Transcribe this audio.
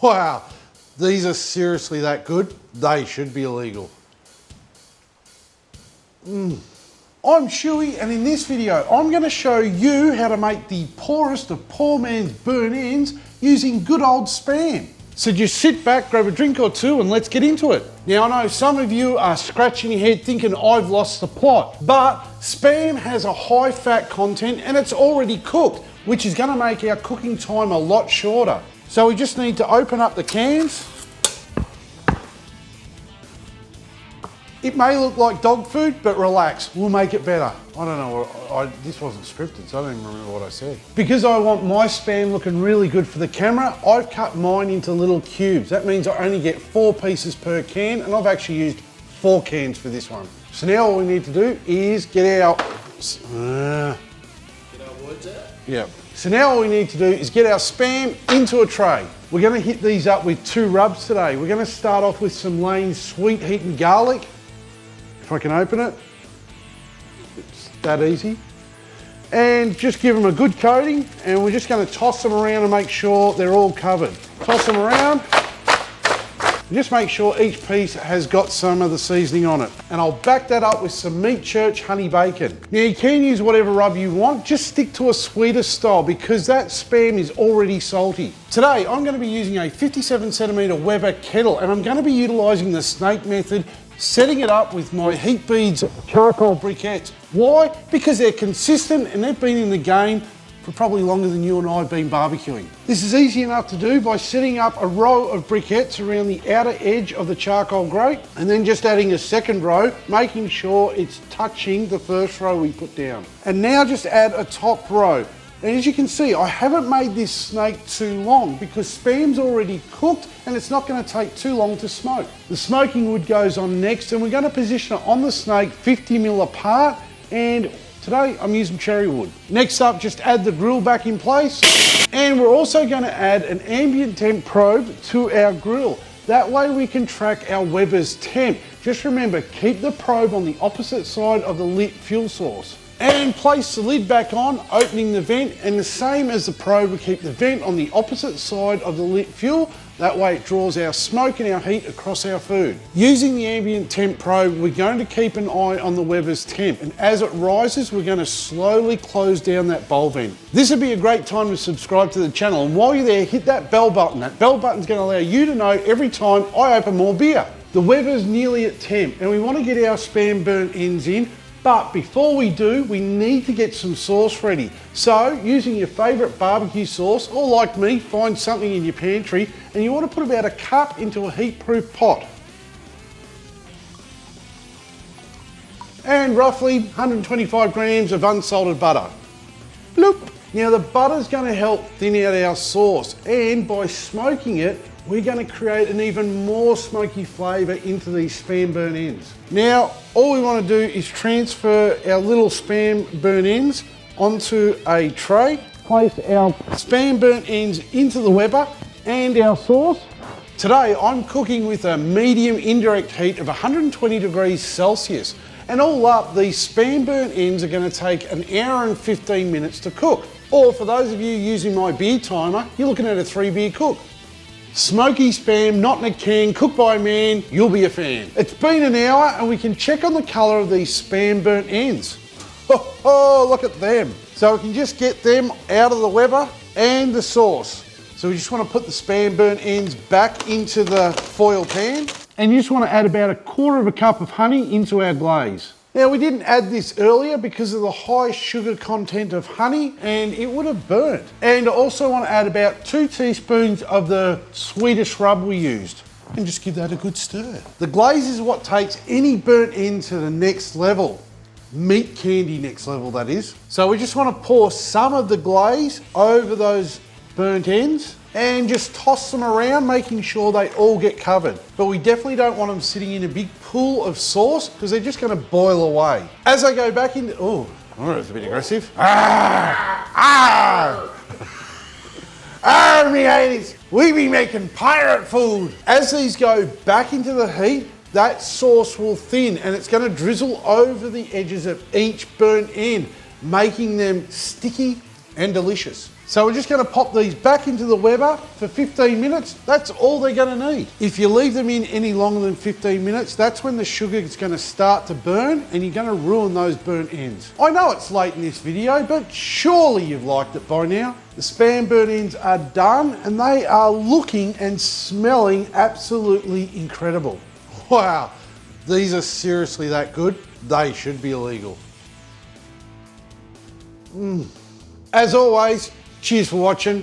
Wow, these are seriously that good. They should be illegal. I'm Schuey, and in this video, I'm going to show you how to make the poorest of poor man's burnt ends using good old Spam. So just sit back, grab a drink or two, and let's get into it. Now, I know some of you are scratching your head thinking I've lost the plot, but Spam has a high fat content and it's already cooked, which is going to make our cooking time a lot shorter. So we just need to open up the cans. It may look like dog food, but relax, we'll make it better. I don't know, this wasn't scripted, so I don't even remember what I said. Because I want my Spam looking really good for the camera, I've cut mine into little cubes. That means I only get 4 pieces per can, and I've actually used 4 cans for this one. So now all we need to do is get our... Get our words out? Yeah. So now all we need to do is get our Spam into a tray. We're gonna hit these up with 2 rubs today. We're gonna start off with some Lane's Sweet Heat and Garlic. If I can open it, it's that easy. And just give them a good coating, and we're just going to toss them around and make sure they're all covered. Toss them around, and just make sure each piece has got some of the seasoning on it. And I'll back that up with some Meat Church honey bacon. Now you can use whatever rub you want, just stick to a sweeter style because that Spam is already salty. Today I'm going to be using a 57cm Weber kettle, and I'm going to be utilising the snake method, setting it up with my Heat Beads charcoal briquettes. Why? Because they're consistent and they've been in the game for probably longer than you and I have been barbecuing. This is easy enough to do by setting up a row of briquettes around the outer edge of the charcoal grate, and then just adding a second row, making sure it's touching the first row we put down. And now just add a top row. And as you can see, I haven't made this snake too long because Spam's already cooked and it's not going to take too long to smoke. The smoking wood goes on next, and we're going to position it on the snake 50mm apart, and today I'm using cherry wood. Next up, just add the grill back in place, and we're also going to add an ambient temp probe to our grill. That way we can track our Weber's temp. Just remember, keep the probe on the opposite side of the lit fuel source. And place the lid back on, opening the vent, and the same as the probe, we keep the vent on the opposite side of the lit fuel. That way it draws our smoke and our heat across our food. Using the ambient temp probe, we're going to keep an eye on the Weber's temp, and as it rises, we're going to slowly close down that bowl vent. This would be a great time to subscribe to the channel, and while you're there, hit that bell button. That bell button's going to allow you to know every time I open more beer. The Weber's nearly at temp, and we want to get our Spam burnt ends in. But before we do, we need to get some sauce ready. So using your favourite barbecue sauce, or like me, find something in your pantry, and you want to put about a cup into a heat-proof pot. And roughly 125 grams of unsalted butter. Bloop. Now the butter's going to help thin out our sauce, and by smoking it, we're going to create an even more smoky flavour into these Spam burnt ends. Now, all we want to do is transfer our little Spam burnt ends onto a tray, place our Spam burnt ends into the Weber and our sauce. Today, I'm cooking with a medium indirect heat of 120 degrees Celsius. And all up, these Spam burnt ends are going to take an hour and 15 minutes to cook. Or for those of you using my beer timer, you're looking at a 3-beer cook. Smoky Spam, not in a can, cooked by a man, you'll be a fan. It's been an hour and we can check on the colour of these Spam burnt ends. Oh, look at them. So we can just get them out of the Weber and the sauce. So we just want to put the Spam burnt ends back into the foil pan, and you just want to add about 1/4 cup of honey into our glaze. Now we didn't add this earlier because of the high sugar content of honey, and it would have burnt. And I also want to add about 2 teaspoons of the Swedish rub we used, and just give that a good stir. The glaze is what takes any burnt end to the next level. Meat candy next level, that is. So we just want to pour some of the glaze over those burnt ends and just toss them around, making sure they all get covered. But we definitely don't want them sitting in a big pool of sauce because they're just going to boil away. As I go back into, oh, that's a bit aggressive. Me ladies, we be making pirate food. As these go back into the heat, that sauce will thin and it's going to drizzle over the edges of each burnt end, making them sticky and delicious. So we're just going to pop these back into the Weber for 15 minutes. That's all they're going to need. If you leave them in any longer than 15 minutes, that's when the sugar is going to start to burn and you're going to ruin those burnt ends. I know it's late in this video, but surely you've liked it by now. The Spam burnt ends are done and they are looking and smelling absolutely incredible. Wow, these are seriously that good. They should be illegal. As always, cheers for watching.